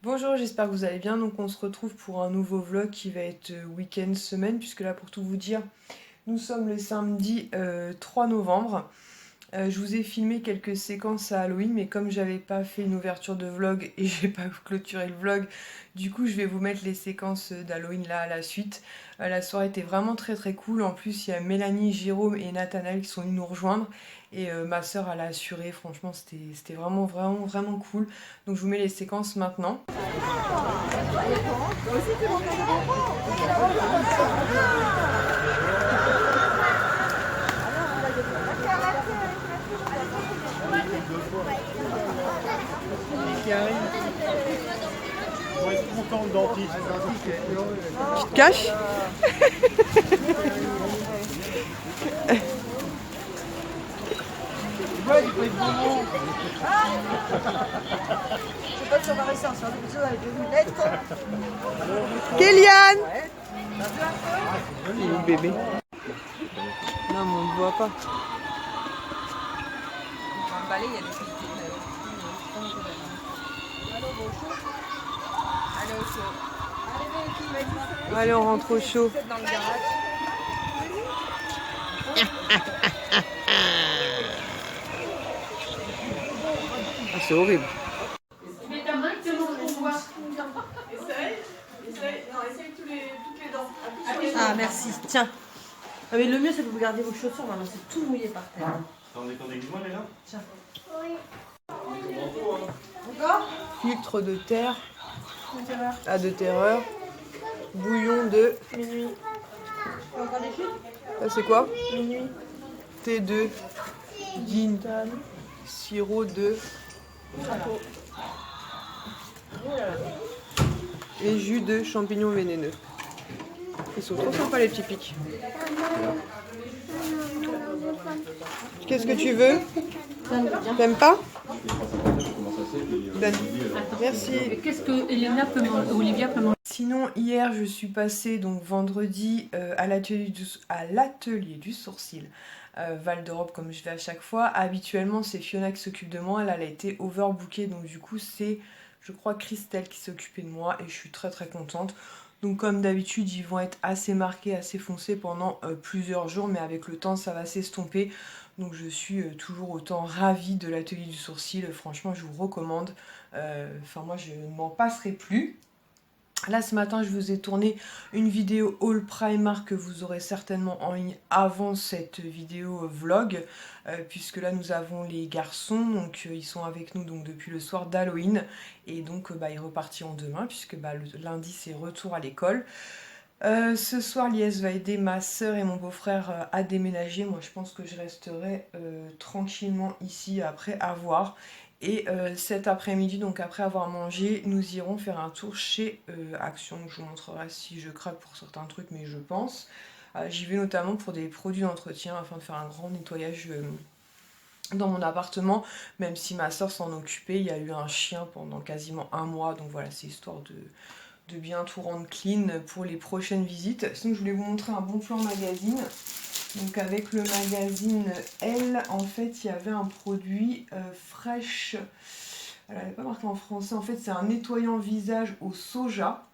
Bonjour, j'espère que vous allez bien. Donc on se retrouve pour un nouveau vlog qui va être week-end semaine, puisque là pour tout vous dire, nous sommes le samedi 3 novembre. Je vous ai filmé quelques séquences à Halloween, mais comme j'avais pas fait une ouverture de vlog et j'ai pas clôturé le vlog, du coup je vais vous mettre les séquences d'Halloween là à la suite. La soirée était vraiment très très cool. En plus il y a Mélanie, Jérôme et Nathanaël qui sont venus nous rejoindre. Et ma soeur elle a assuré, franchement c'était vraiment cool. Donc je vous mets les séquences maintenant. Qui arrive. On va être content, le dentiste. Tu te caches? Ouais, il faut être bon. Je sais pas si on va rester ensemble, mais avec des lunettes. Kéliane! Ouais. T'as vu un peu? Il est où le bébé? Non, mais on ne voit pas. Dans le balai, il y a des petites. Allô, bonjour. Allô, au chaud. Allez, qui m'a dit ça? Allez, on rentre au chaud. Vous êtes dans le garage. Ah, c'est horrible. Ah, merci. Tiens. Ah, mais le mieux, c'est que vous gardez vos chaussures. Maintenant, c'est tout mouillé par terre. T'en es ton déguisement, là? Tiens. Encore? Filtre de terre. Ah, de terreur. Bouillon de Minuit. Encore des chutes? ça c'est quoi? Minuit. Thé de gin. Sirop de et jus de champignons vénéneux. Ils sont trop sympas les petits pics. Qu'est-ce que tu veux? T'aimes pas? Ben, merci. Qu'est-ce que Elena peut manger, Olivia peut manger? Sinon, hier, je suis passée, donc vendredi, à l'atelier du sourcil Val d'Europe, comme je vais à chaque fois. Habituellement, c'est Fiona qui s'occupe de moi. Elle a été overbookée, donc du coup, c'est, je crois, Christelle qui s'est occupée de moi et je suis très très contente. Donc comme d'habitude, ils vont être assez marqués, assez foncés pendant plusieurs jours, mais avec le temps, ça va s'estomper. Donc je suis toujours autant ravie de l'atelier du sourcil. Franchement, je vous recommande. Enfin, moi, je ne m'en passerai plus. Là ce matin je vous ai tourné une vidéo haul Primark que vous aurez certainement en ligne avant cette vidéo vlog, puisque là nous avons les garçons, donc ils sont avec nous donc depuis le soir d'Halloween et donc ils repartiront demain puisque le lundi c'est retour à l'école. Ce soir Lies va aider ma soeur et mon beau-frère à déménager. Moi je pense que je resterai tranquillement ici après avoir. Et cet après-midi, donc après avoir mangé, nous irons faire un tour chez Action. Je vous montrerai si je craque pour certains trucs, mais je pense. J'y vais notamment pour des produits d'entretien afin de faire un grand nettoyage dans mon appartement. Même si ma soeur s'en occupait, il y a eu un chien pendant quasiment un mois. Donc voilà, c'est histoire de bien tout rendre clean pour les prochaines visites. Sinon, je voulais vous montrer un bon plan magazine. Donc avec le magazine Elle, en fait, il y avait un produit fraîche. Elle n'avait pas marqué en français. En fait, c'est un nettoyant visage au soja.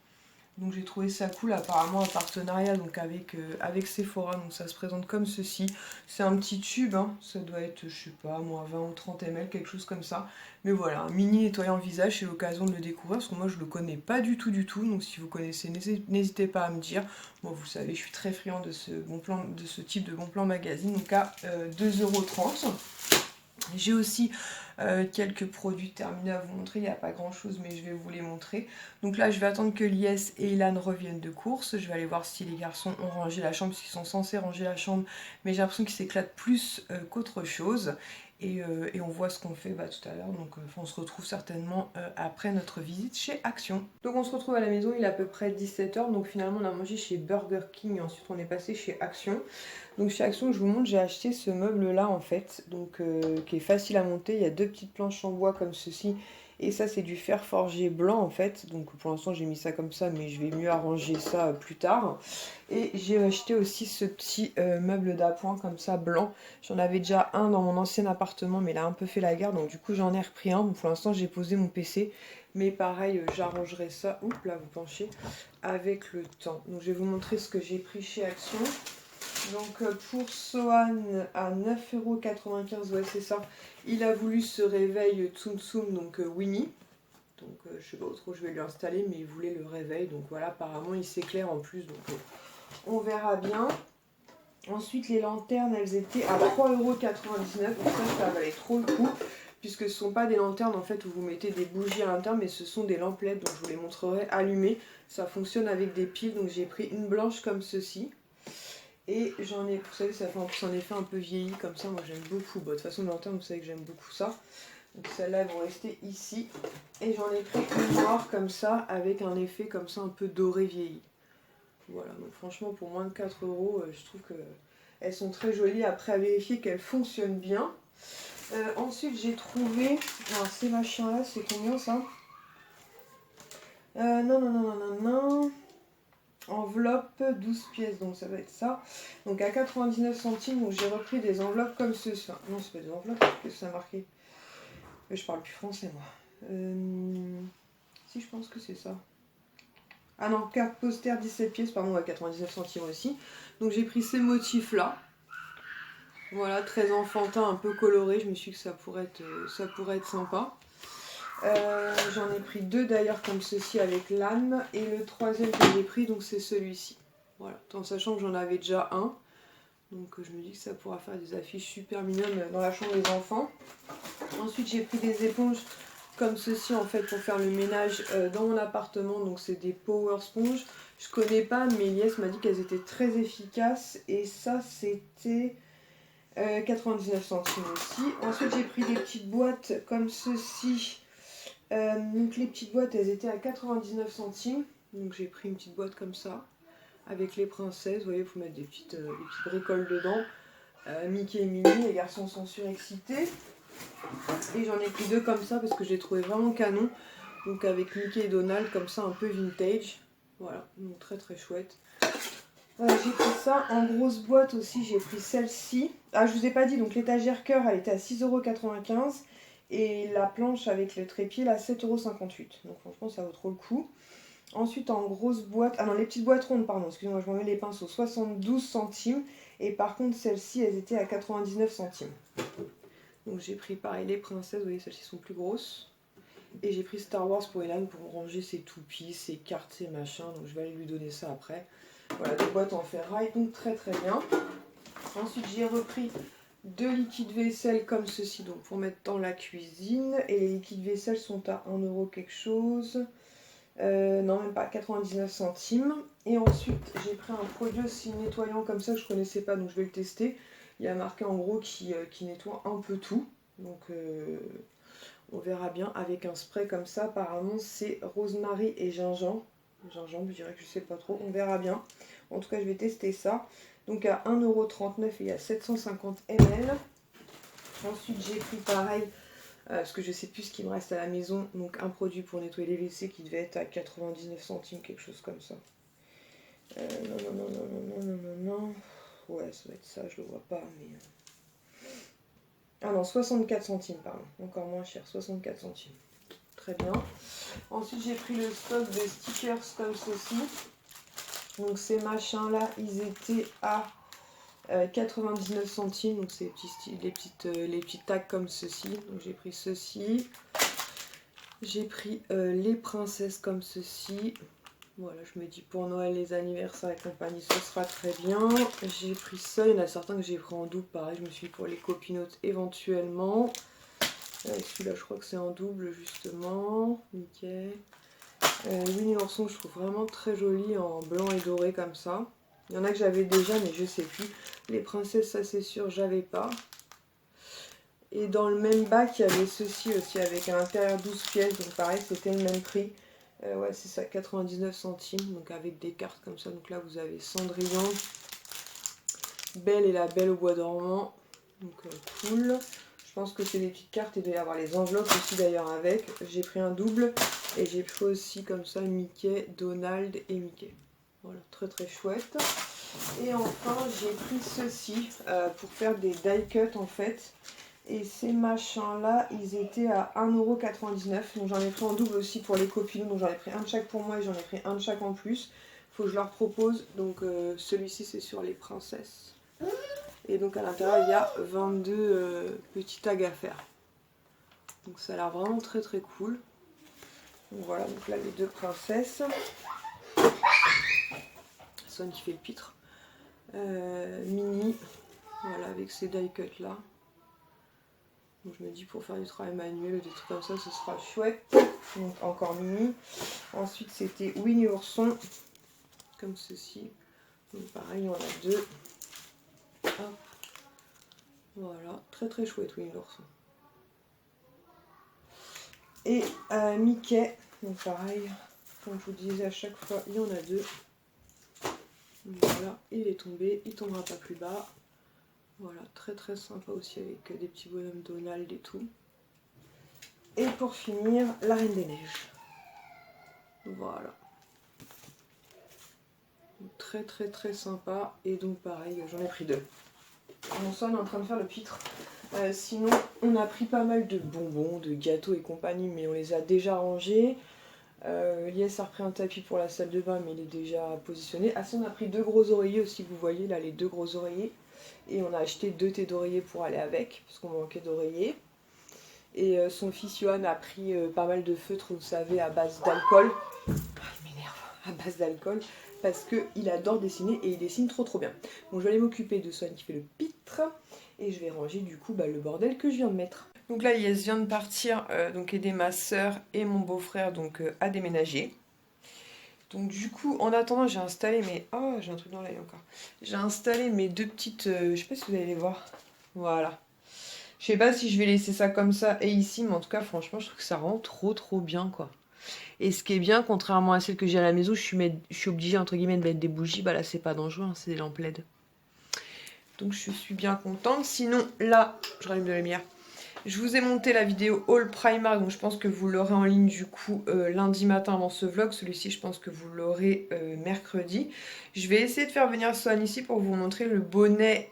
Donc j'ai trouvé ça cool, apparemment un partenariat donc avec Sephora. Donc ça se présente comme ceci. C'est un petit tube, hein. Ça doit être, je sais pas, moi 20 ou 30 ml, quelque chose comme ça. Mais voilà, un mini nettoyant visage, c'est l'occasion de le découvrir parce que moi je le connais pas du tout. Donc si vous connaissez, n'hésitez pas à me dire. Moi vous savez, je suis très friand de ce type de bon plan magazine, donc à 2,30 €. J'ai aussi quelques produits terminés à vous montrer, il n'y a pas grand chose mais je vais vous les montrer. Donc là je vais attendre que Lies et Ilan reviennent de course, je vais aller voir si les garçons ont rangé la chambre, parce qu'ils sont censés ranger la chambre, mais j'ai l'impression qu'ils s'éclatent plus qu'autre chose. Et on voit ce qu'on fait tout à l'heure, donc on se retrouve certainement après notre visite chez Action. Donc on se retrouve à la maison, il est à peu près 17 h, donc finalement on a mangé chez Burger King et ensuite on est passé chez Action. Donc chez Action, je vous montre, j'ai acheté ce meuble là en fait, donc qui est facile à monter. Il y a deux petites planches en bois comme ceci Et ça c'est du fer forgé blanc en fait, donc pour l'instant j'ai mis ça comme ça, mais je vais mieux arranger ça plus tard. Et j'ai acheté aussi ce petit meuble d'appoint comme ça blanc. J'en avais déjà un dans mon ancien appartement, mais il a un peu fait la guerre, donc du coup j'en ai repris un. Bon, pour l'instant j'ai posé mon PC, mais pareil j'arrangerai ça, oups là vous penchez, avec le temps. Donc je vais vous montrer ce que j'ai pris chez Action. Donc pour Sohan à 9,95 €, ouais c'est ça, il a voulu ce réveil Tsum Tsum, donc Winnie. Donc je sais pas trop je vais lui installer, mais il voulait le réveil, donc voilà, apparemment il s'éclaire en plus, donc on verra bien. Ensuite les lanternes, elles étaient à 3,99 €, donc ça valait trop le coup, puisque ce ne sont pas des lanternes en fait où vous mettez des bougies à l'intérieur, mais ce sont des lamplettes, donc je vous les montrerai allumées. Ça fonctionne avec des piles, donc j'ai pris une blanche comme ceci. Et j'en ai, vous savez, ça fait en effet un peu vieilli comme ça, moi j'aime beaucoup. Bon, de toute façon, les lanternes, vous savez que j'aime beaucoup ça. Donc celles-là, elles vont rester ici. Et j'en ai pris une noire comme ça, avec un effet comme ça un peu doré vieilli. Voilà, donc franchement, pour moins de 4 €, je trouve qu'elles sont très jolies. Après, à vérifier qu'elles fonctionnent bien. Ensuite, j'ai trouvé, alors ces machins-là, c'est combien ça? Non. Enveloppe 12 pièces, donc ça va être ça. Donc à 99 centimes, donc j'ai repris des enveloppes comme ceci. Enfin, non, c'est pas des enveloppes, qu'est-ce que ça a marqué? Je parle plus français, moi. Si, je pense que c'est ça. Ah non, carte poster 17 pièces, pardon, à 99 centimes aussi. Donc j'ai pris ces motifs-là. Voilà, très enfantin, un peu coloré. Je me suis dit que ça pourrait être sympa. J'en ai pris deux d'ailleurs comme ceci avec l'âne, et le troisième que j'ai pris donc c'est celui-ci, voilà, en sachant que j'en avais déjà un, donc je me dis que ça pourra faire des affiches super mignonnes dans la chambre des enfants. Ensuite j'ai pris des éponges comme ceci en fait pour faire le ménage dans mon appartement, donc c'est des Power Sponge, je connais pas mais Elias m'a dit qu'elles étaient très efficaces, et ça c'était 99 centimes aussi. Ensuite j'ai pris des petites boîtes comme ceci. Donc les petites boîtes, elles étaient à 99 centimes. Donc j'ai pris une petite boîte comme ça, avec les princesses. Vous voyez, il faut mettre des petites bricoles dedans. Mickey et Minnie, les garçons sont surexcités. Et j'en ai pris deux comme ça parce que je les trouvais vraiment canon. Donc avec Mickey et Donald, comme ça, un peu vintage. Voilà, donc très très chouette. J'ai pris ça en grosse boîte aussi, j'ai pris celle-ci. Ah, je vous ai pas dit, donc l'étagère cœur, elle était à 6,95 €. Et la planche avec le trépied, là, 7,58 €. Donc franchement, ça vaut trop le coup. Ensuite, en grosse boîte... Ah non, les petites boîtes rondes, pardon. Excusez-moi, je m'en mets les pinceaux. 72 centimes. Et par contre, celles-ci, elles étaient à 99 centimes. Donc j'ai pris, pareil, les princesses. Vous voyez, celles-ci sont plus grosses. Et j'ai pris Star Wars pour Elan pour ranger ses toupies, ses cartes, ses machins. Donc je vais aller lui donner ça après. Voilà, des boîtes en ferraille. Donc très très bien. Ensuite, j'ai repris... deux liquides vaisselle comme ceci, donc pour mettre dans la cuisine, et les liquides vaisselle sont à 1 € quelque chose, non même pas, 99 centimes. Et ensuite j'ai pris un produit aussi nettoyant comme ça que je connaissais pas, donc je vais le tester. Il y a marqué en gros qui nettoie un peu tout, donc on verra bien, avec un spray comme ça. Apparemment c'est rosemary et gingembre, je dirais que je sais pas trop, on verra bien. En tout cas je vais tester ça. Donc à 1,39 € et il y a 750 ml. Ensuite j'ai pris pareil, parce que je sais plus ce qu'il me reste à la maison, donc un produit pour nettoyer les WC qui devait être à 99 centimes, quelque chose comme ça. Non. Ouais, ça doit être ça, je le vois pas, mais... Ah non, 64 centimes, pardon. Encore moins cher, 64 centimes. Très bien. Ensuite j'ai pris le stock de stickers comme ceci. Donc ces machins là, ils étaient à 99 centimes, donc c'est les petites tags comme ceci. Donc j'ai pris ceci. J'ai pris les princesses comme ceci. Voilà, je me dis pour Noël, les anniversaires et compagnie, ce sera très bien. J'ai pris ça, il y en a certains que j'ai pris en double, pareil, je me suis dit pour les copinotes éventuellement. Celui-là, je crois que c'est en double justement. Nickel. Winnie l'ourson, je trouve vraiment très joli en blanc et doré comme ça. Il y en a que j'avais déjà, mais je sais plus. Les princesses, ça c'est sûr, j'avais pas. Et dans le même bac, il y avait ceci aussi avec à l'intérieur 12 pièces. Donc pareil, c'était le même prix. Ouais, c'est ça, 99 centimes. Donc avec des cartes comme ça. Donc là, vous avez Cendrillon, Belle et la Belle au bois dormant. Donc cool. Je pense que c'est des petites cartes et il doit y avoir les enveloppes aussi d'ailleurs avec. J'ai pris un double et j'ai pris aussi comme ça Mickey, Donald et Mickey. Voilà, très très chouette. Et enfin j'ai pris ceci pour faire des die cuts en fait. Et ces machins là, ils étaient à 1,99 €. Donc j'en ai pris en double aussi pour les copines. Donc j'en ai pris un de chaque pour moi et j'en ai pris un de chaque en plus. Faut que je leur propose. Donc celui-ci c'est sur les princesses. Et donc à l'intérieur il y a 22 petits tags à faire. Donc ça a l'air vraiment très très cool. Donc voilà, donc là les deux princesses. Swan qui fait le pitre. Mini, voilà avec ces die cuts là. Donc je me dis pour faire du travail manuel ou des trucs comme ça, ce sera chouette. Donc encore Mini. Ensuite c'était Winnie l'ourson, comme ceci. Donc pareil, on en a deux. Hop. Voilà, très très chouette Winnie l'ourson. Et Mickey, donc pareil, comme je vous disais à chaque fois, il y en a deux. Donc voilà, il est tombé, il tombera pas plus bas. Voilà, très très sympa aussi avec des petits bonhommes Donald et tout. Et pour finir, la Reine des Neiges. Voilà. Donc, très très très sympa. Et donc pareil, j'en ai pris deux. Mon son est en train de faire le pitre. Sinon, on a pris pas mal de bonbons, de gâteaux et compagnie, mais on les a déjà rangés. Lies a repris un tapis pour la salle de bain, mais il est déjà positionné. Ah si, on a pris deux gros oreillers aussi, vous voyez là, les deux gros oreillers. Et on a acheté 2 thés d'oreiller pour aller avec, parce qu'on manquait d'oreiller. Et son fils Johan a pris pas mal de feutres, vous savez, à base d'alcool. Ah, il m'énerve, à base d'alcool, parce qu'il adore dessiner et il dessine trop trop bien. Donc je vais aller m'occuper de Swan qui fait le pitre, et je vais ranger du coup le bordel que je viens de mettre. Donc là, Yes vient de partir, donc aider ma soeur et mon beau-frère donc à déménager. Donc du coup, en attendant, j'ai installé mes... Oh, j'ai un truc dans l'œil encore. J'ai installé mes deux petites... je sais pas si vous allez les voir. Voilà. Je sais pas si je vais laisser ça comme ça et ici, mais en tout cas, franchement, je trouve que ça rend trop trop bien, quoi. Et ce qui est bien, contrairement à celle que j'ai à la maison, je suis obligée, entre guillemets, de mettre des bougies. Bah là, c'est pas dangereux, hein, c'est des lampes LED. Donc je suis bien contente. Sinon, là, je rallume de la lumière. Je vous ai monté la vidéo haul Primark, donc je pense que vous l'aurez en ligne du coup lundi matin avant ce vlog. Celui-ci, je pense que vous l'aurez mercredi. Je vais essayer de faire venir Swan ici pour vous montrer le bonnet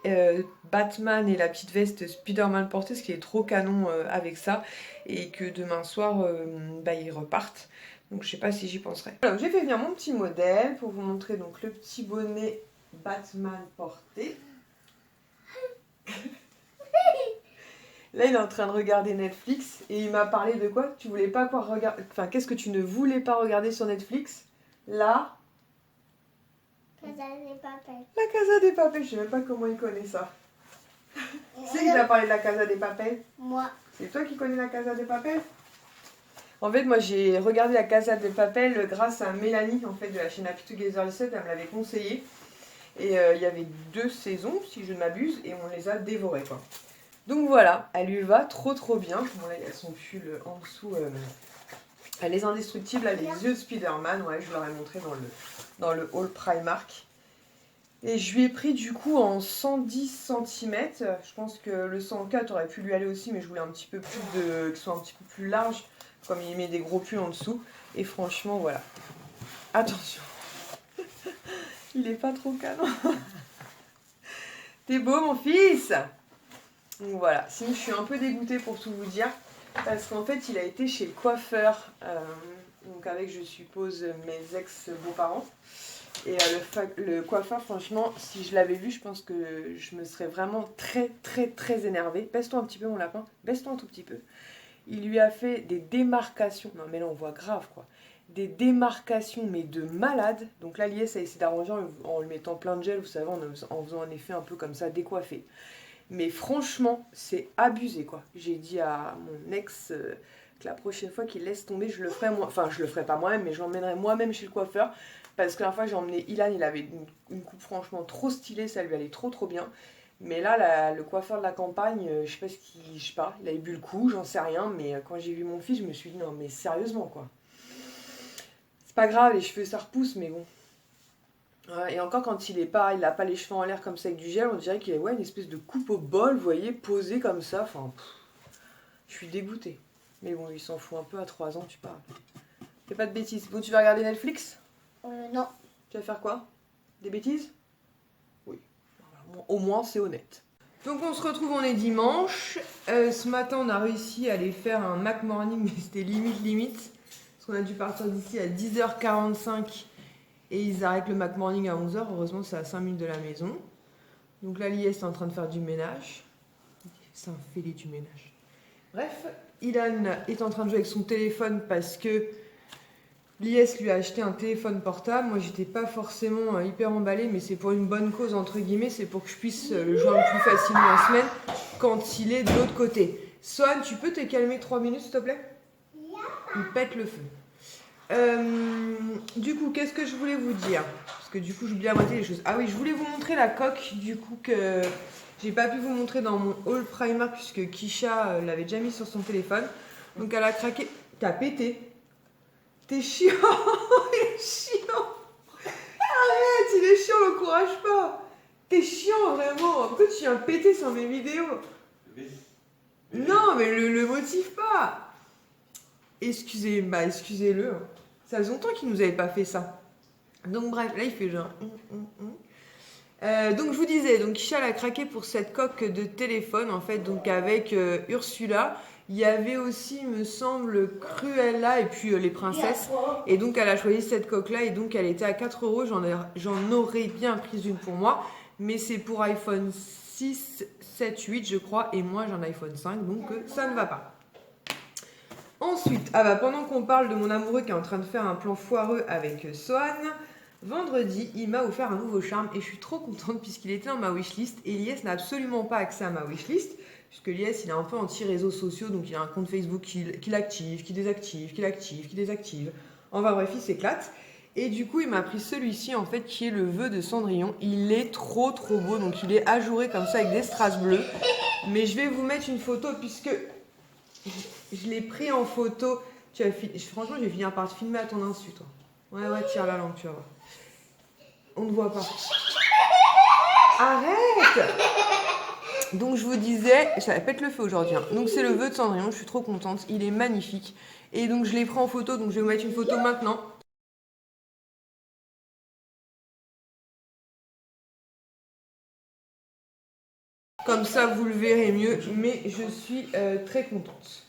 Batman et la petite veste Spider-Man portée, ce qui est trop canon avec ça. Et que demain soir, ils repartent. Donc je sais pas si j'y penserai. Voilà, j'ai fait venir mon petit modèle pour vous montrer donc le petit bonnet Batman porté. Là, il est en train de regarder Netflix et il m'a parlé de quoi? Tu voulais pas quoi regarder? Enfin, qu'est-ce que tu ne voulais pas regarder sur Netflix? Là, Casa de Papel. la Casa des Papel. Je sais même pas comment il connaît ça. C'est qui t'a parlé de la Casa des Papel? Moi. C'est toi qui connais la Casa des Papel? En fait, moi, j'ai regardé la Casa des Papel grâce à Mélanie, en fait, de la chaîne Happy Together le 7. Elle me l'avait conseillé. Et il y avait 2 saisons, si je ne m'abuse, et on les a dévorées, quoi. Donc voilà, elle lui va trop trop bien. Bon là il y a son pull en dessous. Elle est indestructible, elle a les yeux de Spider-Man. Ouais, je leur ai montré dans le haul Primark. Et je lui ai pris du coup en 110 cm. Je pense que le 104 aurait pu lui aller aussi, mais je voulais un petit peu plus de... qu'il soit un petit peu plus large. Comme il met des gros pulls en dessous. Et franchement voilà. Attention. Il est pas trop canon. T'es beau mon fils? Donc voilà, sinon je suis un peu dégoûtée pour tout vous dire, parce qu'en fait il a été chez le coiffeur, donc avec je suppose mes ex-beaux-parents, et le coiffeur franchement, si je l'avais vu, je pense que je me serais vraiment très très très énervée. Baisse-toi un petit peu mon lapin, baisse-toi un tout petit peu. Il lui a fait des démarcations, non mais là on voit grave quoi, des démarcations mais de malade. Donc là Lies a essayé d'arranger en lui mettant plein de gel, vous savez, en faisant un effet un peu comme ça décoiffé. Mais franchement, c'est abusé quoi. J'ai dit à mon ex que la prochaine fois qu'il laisse tomber, je le ferai moi. Enfin, je le ferai pas moi-même, mais je l'emmènerai moi-même chez le coiffeur. Parce que la fois j'ai emmené Ilan, il avait une coupe franchement trop stylée, ça lui allait trop trop bien. Mais là, le coiffeur de la campagne, je sais pas ce qu'il. Je sais pas, il avait bu le coup, j'en sais rien. Mais quand j'ai vu mon fils, je me suis dit non mais sérieusement quoi. C'est pas grave, les cheveux ça repousse, mais bon. Et encore quand il a pas les cheveux en l'air comme ça avec du gel, on dirait qu'il a une espèce de coupe au bol, vous voyez, posée comme ça. Enfin, Je suis dégoûtée. Mais bon, il s'en fout un peu à 3 ans, tu parles. Fais pas de bêtises. Bon, tu vas regarder Netflix? Non. Tu vas faire quoi? Des bêtises? Oui. Au moins, c'est honnête. Donc on se retrouve, on est dimanche. Ce matin, on a réussi à aller faire un Mac Morning, mais c'était limite. Parce qu'on a dû partir d'ici à 10h45 et ils arrêtent le Mac Morning à 11h. Heureusement, c'est à 5 minutes de la maison. Donc là, Lies est en train de faire du ménage. C'est un fêlé du ménage. Bref, Ilan est en train de jouer avec son téléphone parce que Lies lui a acheté un téléphone portable. Moi, j'étais pas forcément hyper emballée, mais c'est pour une bonne cause, entre guillemets. C'est pour que je puisse le joindre plus facilement en semaine quand il est de l'autre côté. Swan, tu peux te calmer 3 minutes, s'il te plaît? Il pète le feu. Du coup, qu'est-ce que je voulais vous dire? Parce que du coup, j'oublie la moitié des choses. Ah oui, je voulais vous montrer la coque, du coup, que j'ai pas pu vous montrer dans mon haul Primark, puisque Kisha l'avait déjà mis sur son téléphone. Donc, elle a craqué. T'as pété. T'es chiant. Il est chiant. Arrête, il est chiant, l'encourage pas. T'es chiant, vraiment. Pourquoi tu viens péter sur mes vidéos? Non, mais le motive pas. Excusez-le. Ça faisait longtemps qu'il nous avait pas fait ça. Donc bref, là il fait genre... donc je vous disais, donc Kisha a craqué pour cette coque de téléphone en fait, donc avec Ursula. Il y avait aussi, me semble, Cruella et puis les princesses. Et donc elle a choisi cette coque là et donc elle était à 4 €. J'en aurais bien pris une pour moi. Mais c'est pour iPhone 6, 7, 8 je crois. Et moi j'ai un iPhone 5 donc ça ne va pas. Ensuite, pendant qu'on parle de mon amoureux qui est en train de faire un plan foireux avec Sohan, vendredi, il m'a offert un nouveau charme et je suis trop contente puisqu'il était dans ma wishlist et Lies n'a absolument pas accès à ma wishlist puisque Lies, il est un peu anti-réseaux sociaux, donc il a un compte Facebook qu'il active, qu'il désactive, qu'il active, qu'il désactive. Enfin bref, il s'éclate. Et du coup, il m'a pris celui-ci, en fait, qui est le vœu de Cendrillon. Il est trop beau, donc il est ajouré comme ça avec des strass bleus. Mais je vais vous mettre une photo puisque... je l'ai pris en photo. Franchement, je vais finir par te filmer à ton insu, toi. Ouais, tire la langue, tu vas voir. On ne voit pas. Arrête! Donc, je vous disais, ça pète le feu aujourd'hui. Hein. Donc, c'est le vœu de Cendrillon. Je suis trop contente. Il est magnifique. Et donc, je l'ai pris en photo. Donc, je vais vous mettre une photo maintenant. Comme ça, vous le verrez mieux. Mais je suis très contente.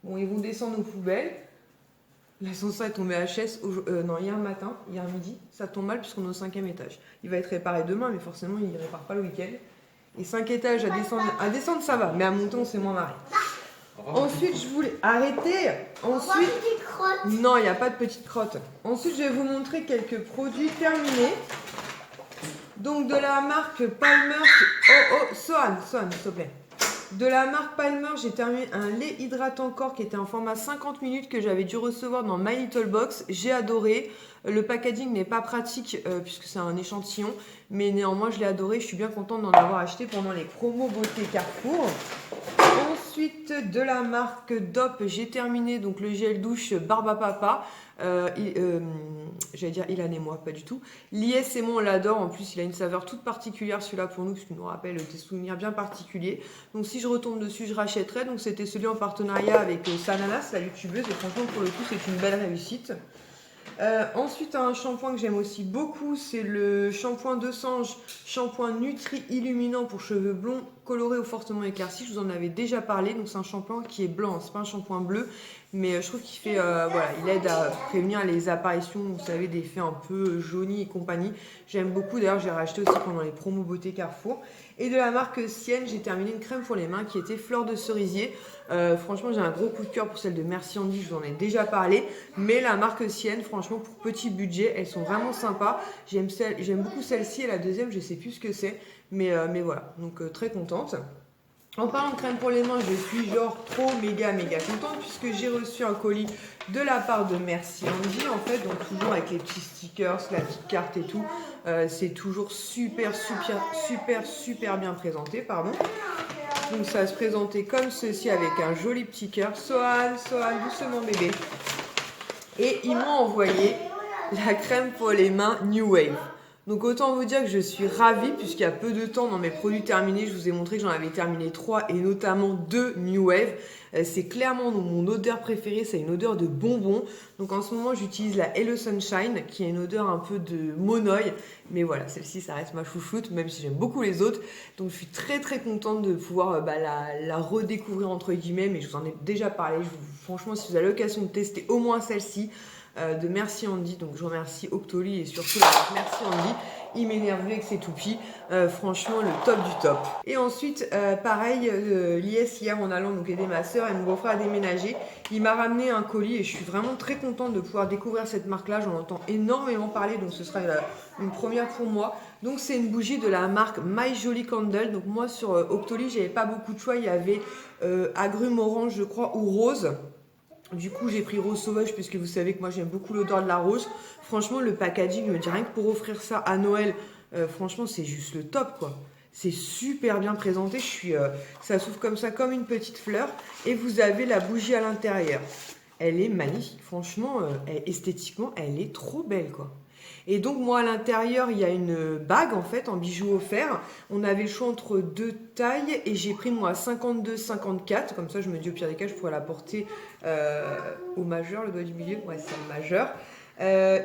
Bon, ils vont descendre aux poubelles. L'ascenseur est tombé à HS hier matin, hier midi. Ça tombe mal puisqu'on est au 5e étage. Il va être réparé demain, mais forcément, il ne répare pas le week-end. Et 5 étages à descendre, ça va. Mais à monter, on s'est moins marré. Ensuite, je voulais... Arrêter. Ensuite... Non, il n'y a pas de petite crotte. Ensuite, je vais vous montrer quelques produits terminés. Donc, de la marque Palmer... Sohan, s'il te plaît. De la marque Palmer, j'ai terminé un lait hydratant corps qui était en format 50 minutes que j'avais dû recevoir dans My Little Box. J'ai adoré. Le packaging n'est pas pratique puisque c'est un échantillon, mais néanmoins je l'ai adoré. Je suis bien contente d'en avoir acheté pendant les promos beauté Carrefour. Ensuite, de la marque DOP, j'ai terminé donc le gel douche Barba Papa. J'allais dire Ilan et moi, pas du tout. Lies et moi on l'adore, en plus il a une saveur toute particulière celui-là pour nous, parce qu'il nous rappelle des souvenirs bien particuliers. Donc si je retombe dessus, je rachèterai. Donc c'était celui en partenariat avec Sananas, la youtubeuse, et franchement pour le coup c'est une belle réussite. Ensuite un shampoing que j'aime aussi beaucoup, c'est le shampoing de Sange, shampoing Nutri Illuminant pour cheveux blonds colorés ou fortement éclaircis. Je vous en avais déjà parlé, donc c'est un shampoing qui est blanc, c'est pas un shampoing bleu, mais je trouve qu'il fait, il aide à prévenir les apparitions, vous savez, d'effets un peu jaunis et compagnie. J'aime beaucoup, d'ailleurs j'ai racheté aussi pendant les promos beauté Carrefour. Et de la marque Sienne, j'ai terminé une crème pour les mains qui était fleur de cerisier. Franchement, j'ai un gros coup de cœur pour celle de Merci Andy, je vous en ai déjà parlé. Mais la marque Sienne, franchement, pour petit budget, elles sont vraiment sympas. J'aime beaucoup celle-ci et la deuxième, je sais plus ce que c'est. Mais voilà, donc très contente. En parlant de crème pour les mains, je suis genre trop méga contente puisque j'ai reçu un colis de la part de Merci Andy en fait, donc toujours avec les petits stickers, la petite carte et tout. C'est toujours super bien présenté, pardon. Donc ça va se présenter comme ceci avec un joli petit cœur. Sohan, doucement bébé. Et ils m'ont envoyé la crème pour les mains New Wave. Donc autant vous dire que je suis ravie puisqu'il y a peu de temps dans mes produits terminés, je vous ai montré que j'en avais terminé 3 et notamment 2 New Wave. C'est clairement mon odeur préférée, c'est une odeur de bonbon. Donc en ce moment j'utilise la Hello Sunshine qui a une odeur un peu de monoï. Mais voilà, celle-ci ça reste ma chouchoute même si j'aime beaucoup les autres. Donc je suis très très contente de pouvoir la redécouvrir entre guillemets. Mais je vous en ai déjà parlé, franchement si vous avez l'occasion de tester au moins celle-ci. De Merci Andy, donc je remercie Octoly et surtout la marque Merci Andy, il m'énerve avec ses toupies, franchement le top du top. Et ensuite pareil, l'IS hier en allant donc aider ma soeur et mon beau-frère à déménager, il m'a ramené un colis et je suis vraiment très contente de pouvoir découvrir cette marque là, j'en entends énormément parler donc ce sera une première pour moi. Donc c'est une bougie de la marque My Jolly Candle, donc moi sur Octoly j'avais pas beaucoup de choix, il y avait agrumes orange je crois ou rose. Du coup, j'ai pris rose sauvage puisque vous savez que moi j'aime beaucoup l'odeur de la rose. Franchement, le packaging, je me dis rien que pour offrir ça à Noël, franchement, c'est juste le top quoi. C'est super bien présenté. Ça s'ouvre comme ça, comme une petite fleur. Et vous avez la bougie à l'intérieur. Elle est magnifique. Franchement, esthétiquement, elle est trop belle quoi. Et donc moi à l'intérieur il y a une bague en fait en bijoux offerts. On avait le choix entre 2 tailles et j'ai pris moi 52-54. Comme ça je me dis au pire des cas je pourrais la porter au majeur, le doigt du milieu. Ouais c'est le majeur.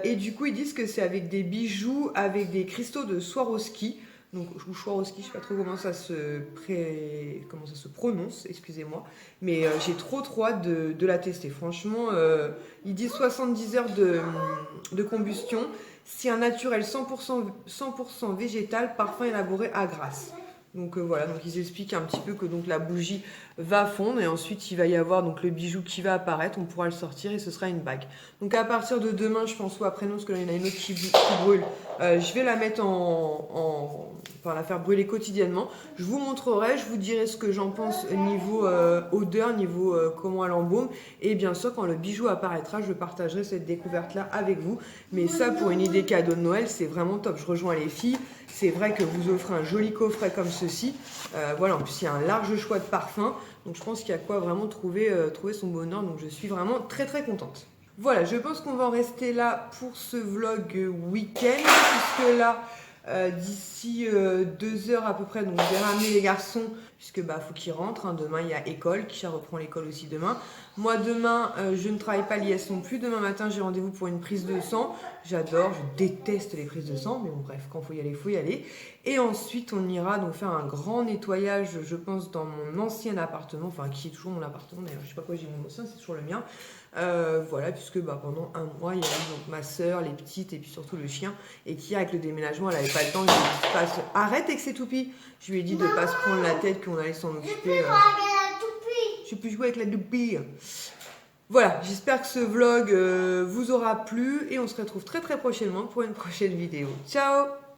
Et du coup ils disent que c'est avec des bijoux, avec des cristaux de Swarovski. Donc, ou Swarovski, je sais pas trop comment ça se prononce, excusez-moi. Mais j'ai trop hâte de la tester. Franchement, ils disent 70 heures de combustion. C'est un naturel 100% végétal, parfum élaboré à Grasse. Donc voilà, donc ils expliquent un petit peu que donc la bougie va fondre et ensuite il va y avoir donc le bijou qui va apparaître, on pourra le sortir et ce sera une bague. Donc à partir de demain, je pense, ou après-nous, parce qu'il y en a une autre qui brûle, je vais la mettre enfin la faire brûler quotidiennement. Je vous montrerai, je vous dirai ce que j'en pense niveau odeur, niveau comment elle embaume. Et bien sûr, quand le bijou apparaîtra, je partagerai cette découverte-là avec vous. Mais ça, pour une idée cadeau de Noël, c'est vraiment top. Je rejoins les filles. C'est vrai que vous offrez un joli coffret comme ceci. Voilà, en plus, il y a un large choix de parfums. Donc, je pense qu'il y a quoi vraiment trouver son bonheur. Donc, je suis vraiment très, très contente. Voilà, je pense qu'on va en rester là pour ce vlog week-end. Puisque là, d'ici 2 heures à peu près, donc je vais ramener les garçons. Puisque faut qu'ils rentrent. Demain, il y a école. Kisha reprend l'école aussi demain. Moi, demain, je ne travaille pas l'IS non plus. Demain matin, j'ai rendez-vous pour une prise de sang. J'adore, je déteste les prises de sang. Mais bon, bref, quand il faut y aller. Et ensuite, on ira donc faire un grand nettoyage, je pense, dans mon ancien appartement. Enfin, qui est toujours mon appartement. D'ailleurs, je sais pas quoi j'ai mon ancien, c'est toujours le mien. Voilà, puisque pendant un mois, il y avait donc ma soeur, les petites et puis surtout le chien. Et qui, avec le déménagement, elle n'avait pas le temps. Je lui ai dit, arrête avec ces toupies. Je lui ai dit de ne pas se prendre la tête, qu'on allait s'en occuper. Je peux jouer avec la toupie. Voilà, j'espère que ce vlog vous aura plu. Et on se retrouve très très prochainement pour une prochaine vidéo. Ciao!